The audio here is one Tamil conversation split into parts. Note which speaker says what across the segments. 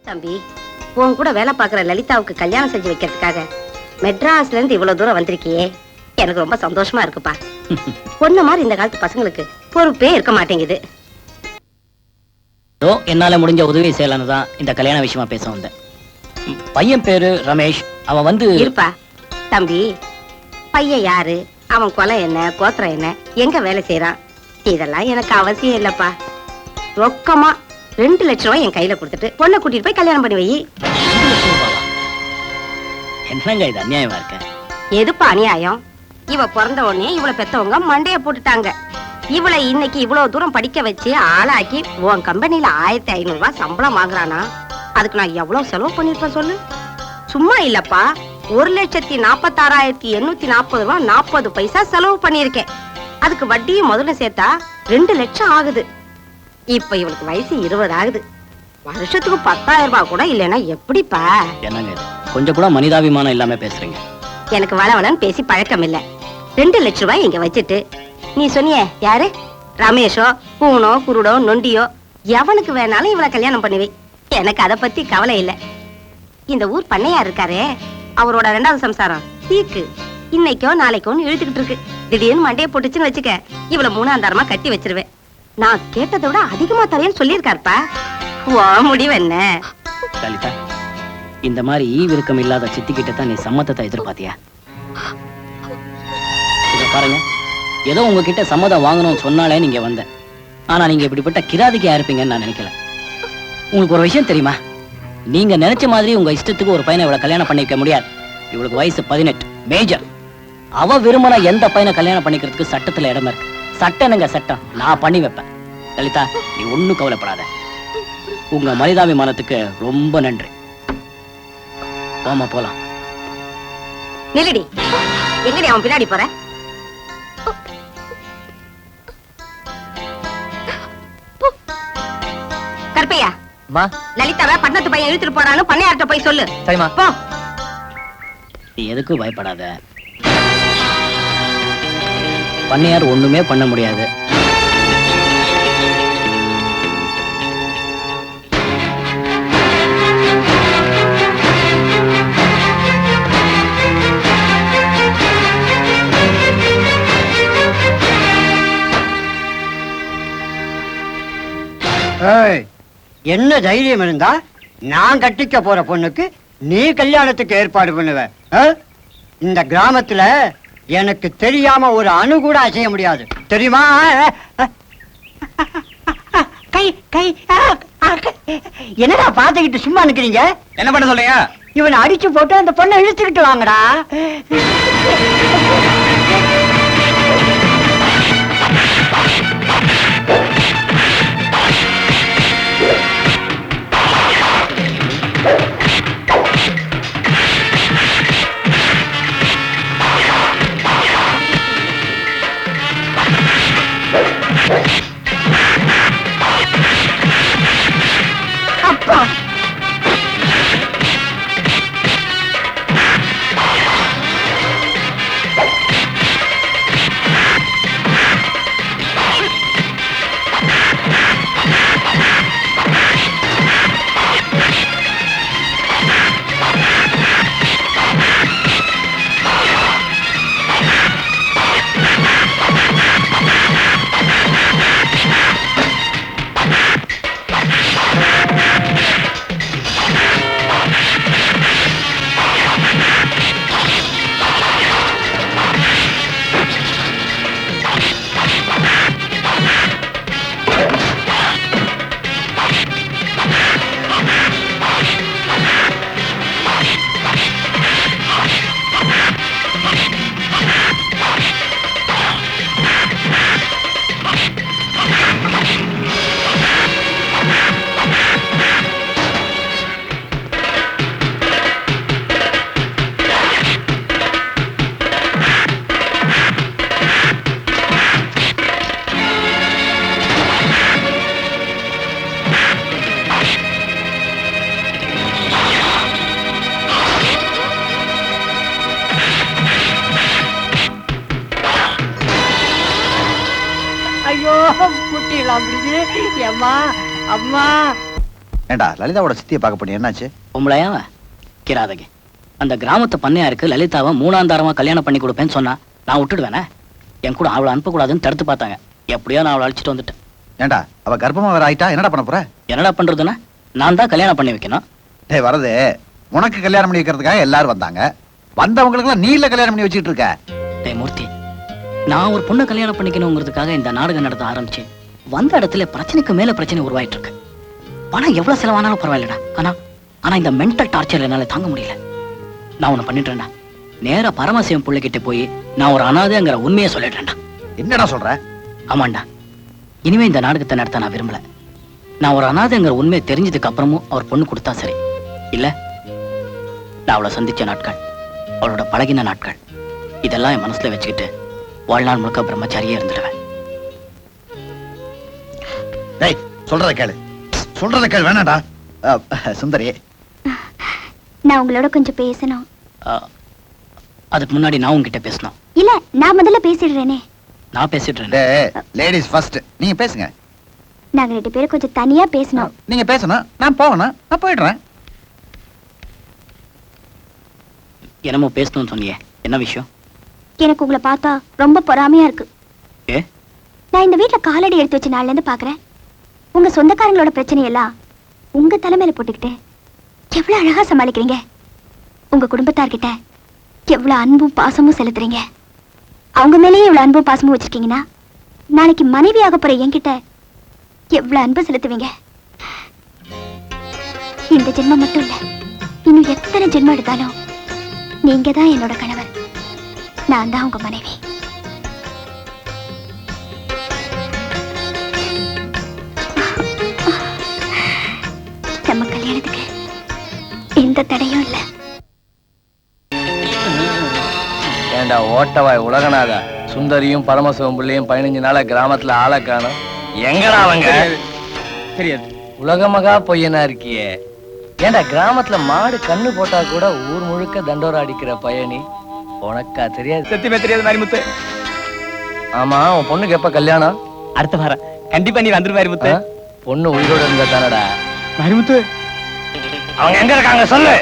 Speaker 1: தம்பி, உன் கூட வேலை பார்க்குற லலிதாவுக்கு கல்யாணம் செஞ்சு வைக்கிறதுக்காக மெட்ராஸ்ல இருந்து இவ்வளவு தூரம் வந்திருக்கியே, எனக்கு ரொம்ப சந்தோஷமா இருக்குப்பா. பொண்ணு மாதிரி இந்த காலத்து பசங்களுக்கு பொறுப்பே இருக்க மாட்டேங்குது.
Speaker 2: என்னால முடிஞ்ச உதவி செய்யலான்னு தான் இந்த கல்யாண விஷயமா பேச வந்தேன். பையன் பேரு ரமேஷ். அவன் வந்து
Speaker 1: இருப்பா தம்பி, பையன் யாரு, அவன் கொலை என்ன, கோத்திரம் என்ன, எங்க வேலை செய்யறான், இதெல்லாம் எனக்கு அவசியம் இல்லப்பா. ரொக்கமா 2 லட்சம் ரூபாய் என் கையில கொடுத்துட்டு பொண்ணை கூட்டிட்டு போய் கல்யாணம் பண்ணி வை.
Speaker 2: 2 லட்சம் ரூபாவா? என்னங்க இது அநியாயமா இருக்க?
Speaker 1: எதுப்பா அநியாயம்? இவ பிறந்த உடனே இவளை பெத்தவங்க மண்டைய போட்டுட்டாங்க. இவளை இன்னைக்கு இவ்வளவு தூரம் படிக்க வச்சு ஆளாக்கி உன் கம்பெனில 1500 ரூபாய் சம்பளம் வாங்குறானா, அதுக்கு நான் எவ்வளவு செலவு பண்ணிருப்பேன் சொல்லு. சும்மா இல்லப்பா, 1,46,840 ரூபாய் 40 பைசா செலவு பண்ணிருக்கேன். அதுக்கு வட்டியும் முதல்ல சேர்த்தா 2 லட்சம் ஆகுது. இப்ப இவளுக்கு வயசு 20 ஆகுது. வருஷத்துக்கு 10,000 ரூபாய் கூட இல்லைன்னா எப்படிப்பா?
Speaker 2: என்னங்க இது? கொஞ்சம் கூட மனிதாபிமானம் இல்லாம பேசுறீங்க.
Speaker 1: எனக்கு வளவளன்னு பேசி பழக்கம் இல்ல. 2 லட்சம் ரூபாய் இங்க வச்சுட்டு நீ சொன்னிய யாரு, ரமேஷோ பூனோ குருடோ நொண்டியோ எவனுக்கு வேணாலும் இவளை கல்யாணம் பண்ணுவே. எனக்கு அதை பத்தி கவலை இல்ல. இந்த ஊர் பண்ணையா இருக்காரே, அவரோட 2வது சம்சாரம் தீக்கு இன்னைக்கோ நாளைக்கோன்னு இழுத்துக்கிட்டு இருக்கு. திடீர்னு மண்டையை போட்டுச்சுன்னு வச்சுக்க, இவளை 3ஆம் தரமா கட்டி வச்சிருவேன். நான் கேட்டதை விட அதிகமா தரேன்னு சொல்லியிருக்காருப்பா. ஓ முடிவு என்ன?
Speaker 2: லலிதா, இந்த மாதிரி ஈவிருக்கம் இல்லாத சித்திக்கிட்ட தான் நீ சம்மதத்தை எதிர்பார்த்தியா? இத பாருங்க, ஏதோ உங்ககிட்ட சம்மதம் வாங்கணும்னு சொன்னாலே நீங்க வந்த. ஆனா நீங்க இப்படிப்பட்ட கிராதிக்கையா இருப்பீங்கன்னு நான் நினைக்கல. உங்களுக்கு ஒரு விஷயம் தெரியுமா? நீங்க நினைச்ச மாதிரி உங்க இஷ்டத்துக்கு ஒரு பையனை இவளை கல்யாணம் பண்ணிக்க முடியாது. இவளுக்கு வயசு 18, மேஜர். அவ விரும்பின எந்த பையனை கல்யாணம் பண்ணிக்கிறதுக்கு சட்டத்துல இடம் இருக்கு. சட்டம் என்னங்க சட்டம், நான் பண்ணி வைப்பேன். லலிதா, நீ ஒண்ணும் கவலைப்படாத. உங்க மனிதாபிமானத்துக்கு ரொம்ப நன்றி. போமா போலாம்.
Speaker 1: நில்லடி, எங்கடி அவன் பின்னாடி போற? கற்பையா, லலிதாவை பட்டணத்து பையன் இழுத்துட்டு போறான்னு பண்ணையார்ட்ட போய் சொல்லு.
Speaker 2: சரிமா.
Speaker 1: போ.
Speaker 2: நீ எதுக்கும் பயப்படாத. பண்ணையார் ஒண்ணுமே பண்ண முடியாது.
Speaker 3: என்ன தைரியம் இருந்தா நான் கட்டிக்க போற பொண்ணுக்கு நீ கல்யாணத்துக்கு ஏற்பாடு பண்ணுவ? இந்த கிராமத்துல எனக்கு தெரியாம ஒரு அணு கூட அசைய முடியாது, தெரியுமா? கை கை என்னடா பாத்துக்கிட்டு சும்மா நிக்கிறீங்க?
Speaker 4: என்ன பண்ண சொல்றீங்க?
Speaker 3: இவனை அடிச்சு போட்டு அந்த பொண்ணை இழுத்துக்கிட்டு வாங்கடா. அப்பா,
Speaker 4: ஏண்டா லலிதாவோட சித்தியை பார்க்க போனீங்க, என்னாச்சு?
Speaker 2: பொம்பளையா கிராதகி. அந்த கிராமத்து பண்ணையாருக்கு லலிதாவை 3ஆம் தாரமா கல்யாணம் பண்ணி கொடுப்பேன்னு சொன்னா நான் விட்டுடுவேனே. என் கூட அவளை அனுப்பக்கூடாதுன்னு தடுத்து பார்த்தாங்க. எப்படியோ நான் அவளை அழைச்சிட்டு வந்துட்டேன்.
Speaker 4: ஏண்டா அவ கர்ப்பமா வேற ஆயிட்டா, என்னடா பண்ண போற?
Speaker 2: என்னடா பண்றதுன்னா நான் தான் கல்யாணம் பண்ணி வைக்கணும்.
Speaker 4: டேய் வரது, உனக்கு கல்யாணம் பண்ணி வைக்கிறதுக்காக எல்லாரும் வந்தாங்க. வந்தவங்களுக்குலாம் நீ இல்ல கல்யாணம் பண்ணி வச்சுட்டு இருக்க.
Speaker 2: டேய் மூர்த்தி, நான் ஒரு பொண்ணை கல்யாணம் பண்ணிக்கணுங்கிறதுக்காக இந்த நாடகம் நடத்த ஆரம்பிச்சு வந்த இடத்துல பிரச்சனைக்கு மேல பிரச்சனை உருவாயிட்டு இருக்கு. பணம் எவ்வளவு செலவானாலும் பரவாயில்லடா. ஆனா இந்த மென்டல் டார்ச்சர் என்னால தாங்க முடியல. நான் ஒண்ணு பண்ணிட்டேன்டா. நேரா பரமசிவம் பிள்ளைகிட்ட போய் நான் ஒரு அனாதைங்கிற உண்மையை சொல்லிடுறேன்டா.
Speaker 4: என்னடா சொல்ற?
Speaker 2: ஆமாண்டா, இனிமே இந்த நாடகத்தை நடத்த நான் விரும்பல. நான் ஒரு அனாதைங்கிற உண்மையை தெரிஞ்சதுக்கு அப்புறமும் அவர் பொண்ணு கொடுத்தா சரி. இல்ல நான் அவளை சந்திச்ச நாட்கள், அவளோட பழகின நாட்கள், இதெல்லாம் என் மனசுல வச்சுக்கிட்டு வாழ்நாள் முழுக்க பிரம்மச்சாரியே இருந்துடுவேன்.
Speaker 4: டேய் சொல்றத கேளு, சொல்றத கேளு. வேணாடா சுந்தரி,
Speaker 5: நான் உங்களோட கொஞ்சம் பேசணும்.
Speaker 2: அதுக்கு முன்னாடி நான் உங்ககிட்ட பேசணும்.
Speaker 5: இல்ல, நான் முதல்ல பேசிடுறேனே.
Speaker 2: நான் பேசிடுறேன்.
Speaker 4: Ladies first. நீங்க பேசுங்க.
Speaker 5: நாங்க 2 பேரும் கொஞ்சம் தனியா பேசணும்.
Speaker 4: நீங்க பேசணும், நான் போகணும். நான் போயிடுறேன்.
Speaker 2: என்னமோ பேசணும்னு சொன்னியே, என்ன விஷயம்?
Speaker 5: எனக்கு உங்களை பார்த்தா ரொம்ப பொறாமையா இருக்கு.
Speaker 2: ஏ?
Speaker 5: நான் இந்த வீட்டுல காலடி எடுத்து வச்ச நாள்ல இருந்து பாக்குறேன். உங்க சொந்தக்காரங்களோட பிரச்சனையெல்லாம் உங்க தலைமையில போட்டுக்கிட்டு எவ்வளவு அழகா சமாளிக்கிறீங்க. உங்க குடும்பத்தார்கிட்ட எவ்வளவு அன்பும் பாசமும் செலுத்துறீங்க. அவங்க மேலேயே இவ்வளவு அன்பும் பாசமும் வச்சிருக்கீங்கன்னா நாளைக்கு மனைவியாக போற என்கிட்ட எவ்வளவு அன்பு செலுத்துவீங்க. இந்த ஜென்மம் மட்டும் இல்ல, இன்னும் எத்தனை ஜென்மம் எடுத்தாலும் நீங்க தான் என்னோட கணவர், நான் தான் உங்க மனைவி. நம்ம கல்யாணத்துக்கு எந்த தடையும் இல்ல.
Speaker 6: ஏண்டா ஓட்டவாய் உலகநாதா, சுந்தரியும் பரமசிவம் பிள்ளையும் 15 நாளா கிராமத்துல ஆளை காணோம். எங்கடா அவங்க? தெரியாது. உலகமகா பொய்யனா இருக்கியே. ஏண்டா கிராமத்துல மாடு கண்ணு போட்டா கூட ஊர் முழுக்க தண்டோரா அடிக்கிற பயணி உனக்கா தெரியாது?
Speaker 7: சத்தியமே தெரியாது மாரிமுத்து.
Speaker 6: ஆமா, உன் பொண்ணுக்கு எப்ப கல்யாணம்?
Speaker 7: அடுத்த வாரம் கண்டிப்பா நீ வந்துரு மாரிமுத்து.
Speaker 6: பொண்ணு உயிரோட இருந்தா தானடா.
Speaker 7: மாரிமுத்து,
Speaker 6: அவங்க எங்க இருக்காங்க சொல்லு.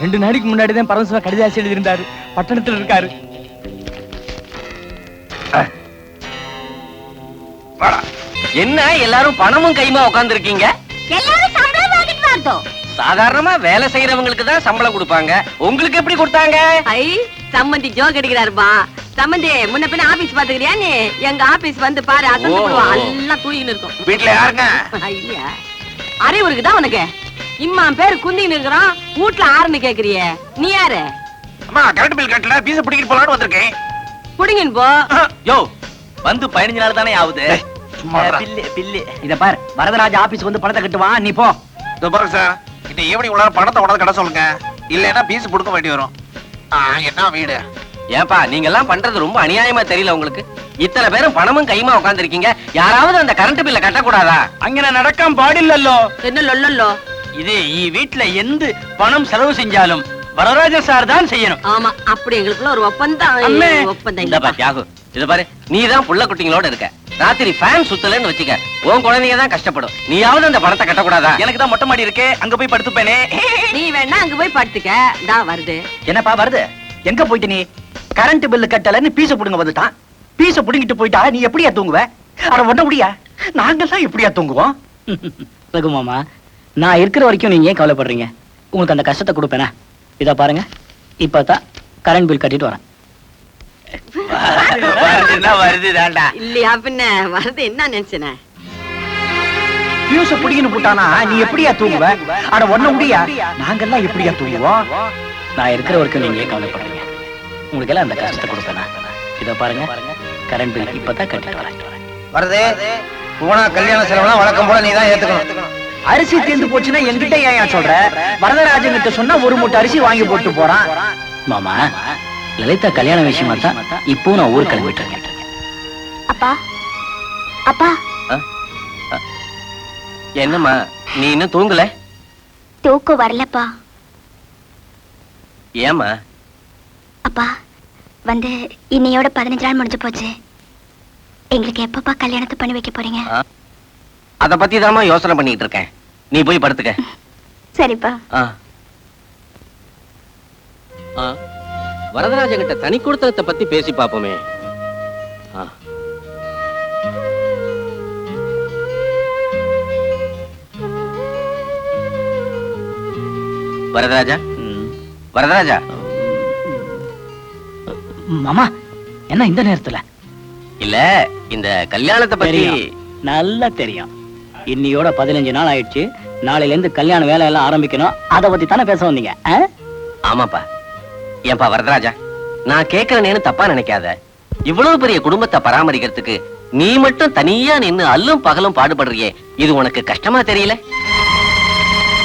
Speaker 7: 2 நாளைக்கு முன்னாடி தான் பரமசிவம் கடிதாசி எழுதியிருந்தாரு. பட்டணத்துல இருக்காரு.
Speaker 6: என்ன எல்லாரும் பணமும் கைமா உட்கார்ந்து இருக்கீங்க?
Speaker 1: எல்லாரும் சம்பளம் வாங்கிட்டு வரட்டும்.
Speaker 6: சாதாரணமா வேலை செய்யறவங்களுக்கு தான் சம்பளம் கொடுப்பாங்க, உங்களுக்கு எப்படி கொடுத்தாங்க?
Speaker 1: ஐ, சம்மந்தி ஜோக் அடிக்கிறாருப்பா. சம்மந்தி, முன்ன பின்ன ஆபீஸ் பாத்துக்கிறியா நீ? எங்க ஆபீஸ் வந்து பாரு, அசந்து போடுவான். எல்லாம் தூக்கின்னு இருக்கும்.
Speaker 6: வீட்டுல யாருங்க?
Speaker 1: இல்லையா, அறிவு இருக்குதா உனக்கு? இம்மா பேர் குந்தின்னு இருக்கிறான், வீட்டுல ஆறுன்னு கேக்குறியே, நீ யாரு?
Speaker 6: அம்மா, கரண்ட் பில் கட்டல, பீஸ பிடிக்கிட்டு போலான்னு வந்திருக்கேன்.
Speaker 1: புடிங்கின்னு போ.
Speaker 6: யோ, வந்து 15 நாள் தானே ஆகுது.
Speaker 7: பில்லு இத பாரு, வரதராஜ ஆபீஸ் வந்து பணத்தை கட்டுவான், நீ போ.
Speaker 8: இதோ பாருங்க சார், இந்த ஈவினிங் உள்ள பணத்தை உடனே கட்ட சொல்லுங்க, இல்லைன்னா பீஸ் கொடுக்க வேண்டி வரும். என்ன வீடு?
Speaker 6: ஏன்பா, நீங்க எல்லாம் பண்றது ரொம்ப அநியாயமா தெரியல உங்களுக்கு? இத்தனை பேரும் பணமும் கைமா உட்கார்ந்து இருக்கீங்க, யாராவது அந்த கரண்ட் பில்ல கட்டக்கூடாதா?
Speaker 7: அங்க நடக்காம பாடில்லோ.
Speaker 1: என்ன லொல்லோ?
Speaker 7: இது வீட்டுல எந்த பணம் செலவு செஞ்சாலும் வரதராஜ சார் தான் செய்யணும்.
Speaker 1: ஆமா, அப்படி எங்களுக்குள்ள ஒரு ஒப்பந்தம்.
Speaker 7: அம்மே.
Speaker 1: ஒப்பந்தம்
Speaker 6: இந்த பா தியாகு, இத பாரு, நீ தான் புள்ள குட்டிங்களோட இருக்க. ராத்திரி ஃபேன் சுத்தலன்னு வச்சுக்க, உன் குழந்தைங்க தான் கஷ்டப்படும். நீயாவது அந்த பணத்தை கட்டக்கூடாதா?
Speaker 7: எனக்கு தான் மொட்டை மாடி இருக்கு, அங்க போய் படுத்துப்பேனே.
Speaker 1: நீ வேணா அங்க போய் படுத்துக்க, தான் வருது.
Speaker 7: என்னப்பா வருது? எங்க போயிட்டு நீ? கரண்ட் பில்லு கட்டலன்னு பீச புடுங்க வந்துட்டான். பீச புடுங்கிட்டு போயிட்டா நீ எப்படியா தூங்குவ? அட ஒண்ண முடியா, நாங்கெல்லாம் எப்படியா தூங்குவோம்?
Speaker 2: ரகுமாமா, நான் இருக்கிற வரைக்கும் நீங்க ஏன் கவலைப்படுறீங்க? உங்களுக்கு அந்த கஷ்டத்தை கொடுப்பேனா? இத பாருங்க, இப்பதான் கரண்ட் பில் கட்டிட்டு வரேன்.
Speaker 6: வருது தாண்டா.
Speaker 1: இல்லையா பின்ன வருது, என்ன நினைச்சன?
Speaker 7: பியூச புடிங்கிட்டு போட்டானா நீ எப்படியா தூங்குவ? அட ஒண்ண முடியா, நாங்கெல்லாம் எப்படியா தூங்குவோம்?
Speaker 2: நான் இருக்கிற வரைக்கும் நீங்க ஏன் கவலைப்படுறீங்க? உங்களுக்கு எல்லாம் அந்த கஷ்டத்தை கொடுப்பேனா? இத பாருங்க, கரண்ட் பில் இப்பதான் கட்டிட்டு வரேன்.
Speaker 4: வருது போனா கல்யாண செலவுலாம் வழக்கம் போல நீ தான் ஏத்துக்கணும்.
Speaker 7: அரிசி தீர்ந்து போச்சுன்னா என்கிட்ட ஏன் சொல்ற? வரதராஜன் கிட்ட சொன்னா ஒரு மூட்டை அரிசி வாங்கி போட்டு போறான்.
Speaker 2: மாமா, லலிதா கல்யாண விஷயமா தான் இப்போ நான் ஊர் கிளம்பிட்டு இருக்கேன்.
Speaker 5: அப்பா, அப்பா,
Speaker 6: என்னம்மா, நீ இன்னும் தூங்கல?
Speaker 5: தூக்கம் வரலப்பா.
Speaker 6: ஏமா?
Speaker 5: அப்பா, வந்து இன்னையோட 15 நாள் முடிஞ்சு போச்சு. எங்களுக்கு எப்பப்பா கல்யாணத்தை பண்ணி வைக்க போறீங்க?
Speaker 6: அத பத்தி தாமா யோசனை பண்ணிட்டு இருக்கேன். நீ போய் படுத்துக்க.
Speaker 5: சரிப்பா.
Speaker 9: வரதராஜன் கிட்ட தனி கொடுத்தனத்தை பத்தி பேசி பாப்போமே.
Speaker 6: வரதராஜா, வரதராஜா.
Speaker 2: மாமா என்ன இந்த நேரத்துல?
Speaker 6: இல்ல, இந்த கல்யாணத்தை பத்தி
Speaker 2: நல்லா தெரியும். இன்னியோட 15 நாள் ஆயிடுச்சு. நாளையில இருந்து கல்யாண வேலை எல்லாம் ஆரம்பிக்கணும். அத பத்தி தானே பேச வந்தீங்க?
Speaker 6: ஆமாப்பா. ஏன்பா வரதராஜா, நான் கேட்கறேன்னு தப்பா நினைக்காத. இவ்வளவு பெரிய குடும்பத்தை பராமரிக்கிறதுக்கு நீ மட்டும் தனியா நின்னு அல்லும் பகலும் பாடுபடுறியே, இது உனக்கு கஷ்டமா தெரியல?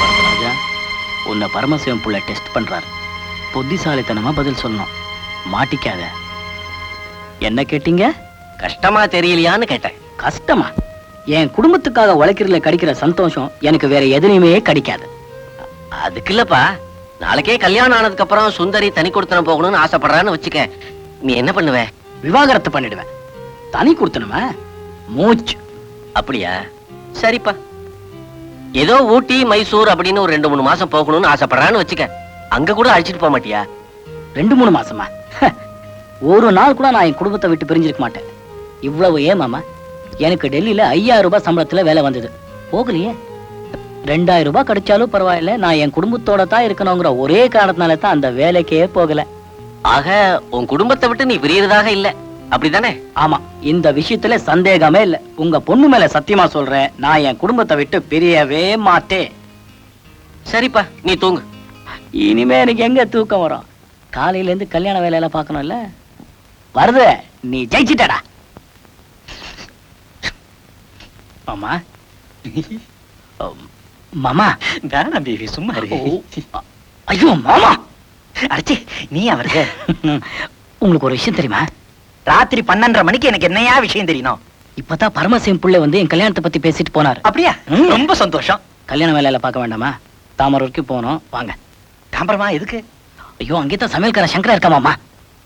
Speaker 2: வரதராஜா, உன்னை பரமசிவம் புள்ள டெஸ்ட் பண்றாரு. புத்திசாலித்தனமா பதில் சொல்லணும். மாட்டிக்காத. என்ன கேட்டீங்க?
Speaker 6: கஷ்டமா தெரியலையான்னு கேட்டேன்.
Speaker 2: கஷ்டமா? என் குடும்பத்துக்காக உழைக்கிறதுல கிடைக்கிற சந்தோஷம் எனக்கு வேற எதுலையுமே கிடைக்காது.
Speaker 6: அதுக்கு இல்லப்பா, நாளைக்கே கல்யாணம் ஆனதுக்கு அப்புறம் சுந்தரி தனி கொடுத்தனம் போகணும்னு ஆசைப்படுறான்னு வச்சுக்க, நீ என்ன பண்ணுவ?
Speaker 2: விவாகரத்து பண்ணிடுவேன். தனி கொடுத்தனமா? மூச்சு.
Speaker 6: அப்படியா? சரிப்பா. ஏதோ ஊட்டி மைசூர் அப்படின்னு ஒரு 2-3 மாசம் போகணும்னு ஆசைப்படுறான்னு வச்சுக்க, அங்க கூட அழைச்சிட்டு போக மாட்டியா?
Speaker 2: 2-3 மாசமா? ஒரு நாள் கூட நான் என் குடும்பத்தை விட்டு பிரிஞ்சிருக்க மாட்டேன். இவ்வளவு ஏன் மாமா? எனக்கு டெல்லியில 5000 ரூபாய் சம்பளத்துல வேலை வந்தது. போகலையே. 2000 ரூபாய் கிடைச்சாலும் பரவாயில்ல, நான் என் குடும்பத்தோட தான் இருக்கணுங்கிற ஒரே காரணத்தினால தான் அந்த வேலைக்கே போகல.
Speaker 6: ஆக உன் குடும்பத்தை விட்டு நீ பிரியறதாக இல்ல, அப்படிதானே?
Speaker 2: ஆமா, இந்த விஷயத்துல சந்தேகமே இல்ல. உங்க பொண்ணு மேல சத்தியமா சொல்றேன், நான் என் குடும்பத்தை விட்டு பிரியவே மாட்டேன்.
Speaker 6: சரிப்பா, நீ தூங்கு.
Speaker 2: இனிமே எனக்கு எங்க தூக்கம் வரும்? காலையில இருந்து கல்யாண வேலையெல்லாம் பார்க்கணும்ல. வருது, நீ ஜெயிச்சிட்டடா மாமா. மாமா
Speaker 7: வேணாம் பேபி, சும்மா இரு.
Speaker 2: ஐயோ மாமா.
Speaker 7: அடிச்சி நீ அவருக்கு
Speaker 2: உங்களுக்கு ஒரு விஷயம் தெரியுமா?
Speaker 7: ராத்திரி 12:30 மணிக்கு எனக்கு என்னையா விஷயம் தெரியணும்?
Speaker 2: இப்பதான் பரமசிவம் புள்ள வந்து என் கல்யாணத்தை பத்தி பேசிட்டு போனார்.
Speaker 7: அப்படியா? ரொம்ப சந்தோஷம்.
Speaker 2: கல்யாண வேலையில பார்க்க வேண்டாமா? தாமரை வரைக்கும் போனோம், வாங்க.
Speaker 7: தாம்பரமா எதுக்கு?
Speaker 2: ஐயோ, அங்கேதான் சமையல்கார சங்கரா இருக்கா மாமா.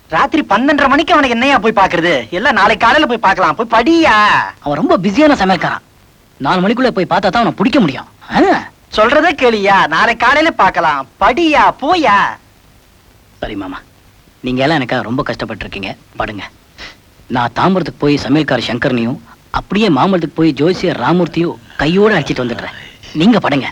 Speaker 7: ராத்திரி 12:30 மணிக்கு அவனுக்கு என்னையா போய் பாக்குறது? எல்லாம் நாளை காலையில போய் பார்க்கலாம். போய் படியா.
Speaker 2: அவன் ரொம்ப பிஸியான சமையல்காரன். 4 மணிக்குள்ள போய் பார்த்தா தான் அவனை பிடிக்க முடியும்.
Speaker 7: சொல்றதே கேளியா, நாளை காலையில பார்க்கலாம். படியா, போயா.
Speaker 2: சரி மாமா, நீங்க எல்லாம் எனக்காக ரொம்ப கஷ்டப்பட்டு இருக்கீங்க. படுங்க. நான் தாம்பரத்துக்கு போய் சமையல்கார சங்கரனையும் அப்படியே மாமரத்துக்கு போய் ஜோசியர் ராமூர்த்தியும் கையோட அழைச்சிட்டு வந்துடுறேன். நீங்க படுங்க.